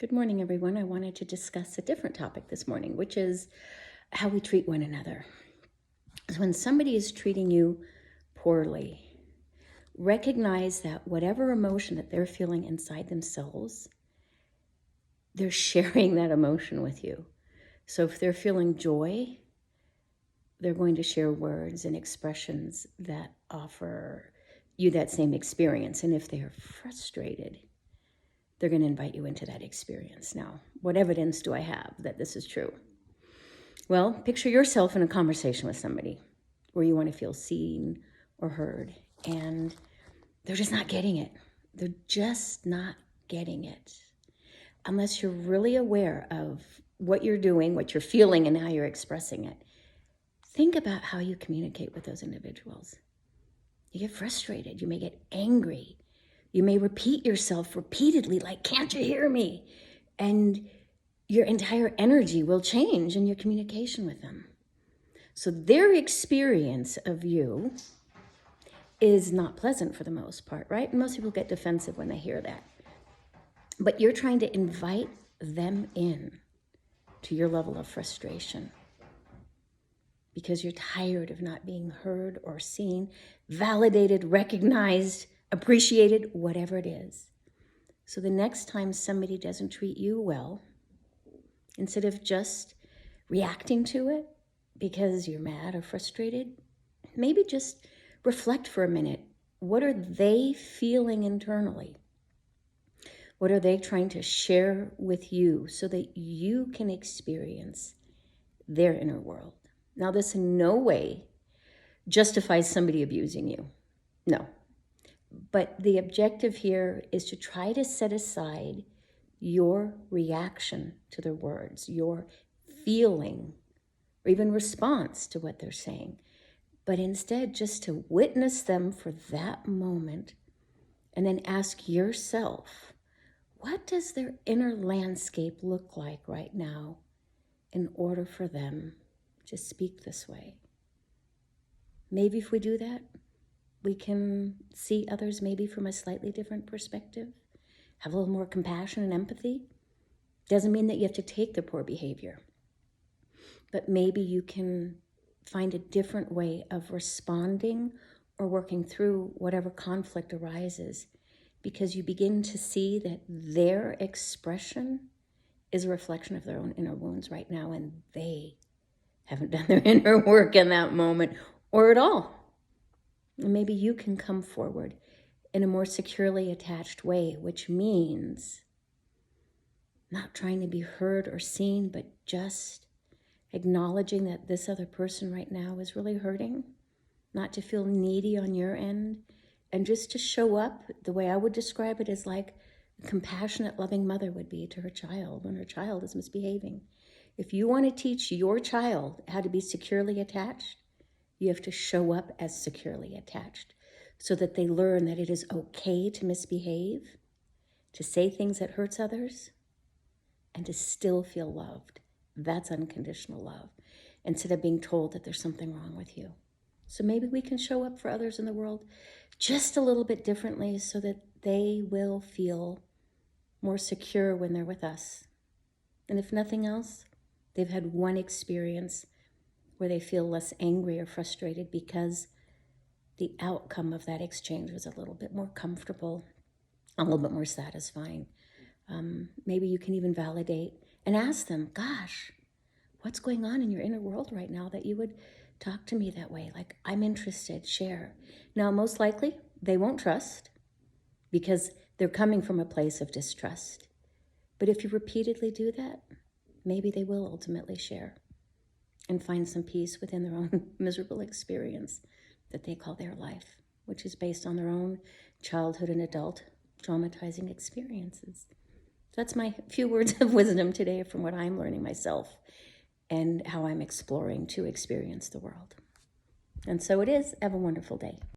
Good morning, everyone. I wanted to discuss a different topic this morning, which is how we treat one another. So when somebody is treating you poorly, recognize that whatever emotion that they're feeling inside themselves, they're sharing that emotion with you. So if they're feeling joy, they're going to share words and expressions that offer you that same experience. And if they're frustrated, they're going to invite you into that experience. Now, what evidence do I have that this is true? Well, picture yourself in a conversation with somebody where you want to feel seen or heard, and they're just not getting it. They're just not getting it. Unless you're really aware of what you're doing, what you're feeling, and how you're expressing it. Think about how you communicate with those individuals. You get frustrated. You may get angry. You may repeat yourself repeatedly, like, can't you hear me? And your entire energy will change in your communication with them. So their experience of you is not pleasant for the most part, right? And most people get defensive when they hear that. But you're trying to invite them in to your level of frustration because you're tired of not being heard or seen, validated, recognized, appreciated, whatever it is. So the next time somebody doesn't treat you well, instead of just reacting to it because you're mad or frustrated, maybe just reflect for a minute. What are they feeling internally? What are they trying to share with you so that you can experience their inner world? Now, this in no way justifies somebody abusing you. No. But the objective here is to try to set aside your reaction to their words, your feeling, or even response to what they're saying, but instead just to witness them for that moment and then ask yourself, what does their inner landscape look like right now in order for them to speak this way? Maybe if we do that, we can see others maybe from a slightly different perspective, have a little more compassion and empathy. Doesn't mean that you have to take their poor behavior, but maybe you can find a different way of responding or working through whatever conflict arises, because you begin to see that their expression is a reflection of their own inner wounds right now, and they haven't done their inner work in that moment or at all. And maybe you can come forward in a more securely attached way, which means not trying to be heard or seen, but just acknowledging that this other person right now is really hurting, not to feel needy on your end, and just to show up the way I would describe it as like a compassionate, loving mother would be to her child when her child is misbehaving. If you want to teach your child how to be securely attached, you have to show up as securely attached so that they learn that it is okay to misbehave, to say things that hurts others, and to still feel loved. That's unconditional love, instead of being told that there's something wrong with you. So maybe we can show up for others in the world just a little bit differently so that they will feel more secure when they're with us. And if nothing else, they've had one experience where they feel less angry or frustrated because the outcome of that exchange was a little bit more comfortable, a little bit more satisfying. Maybe you can even validate and ask them, gosh, what's going on in your inner world right now that you would talk to me that way? Like, I'm interested, share. Now, most likely, they won't trust because they're coming from a place of distrust. But if you repeatedly do that, maybe they will ultimately share and find some peace within their own miserable experience that they call their life, which is based on their own childhood and adult traumatizing experiences. That's my few words of wisdom today from what I'm learning myself and how I'm exploring to experience the world. And so it is. Have a wonderful day.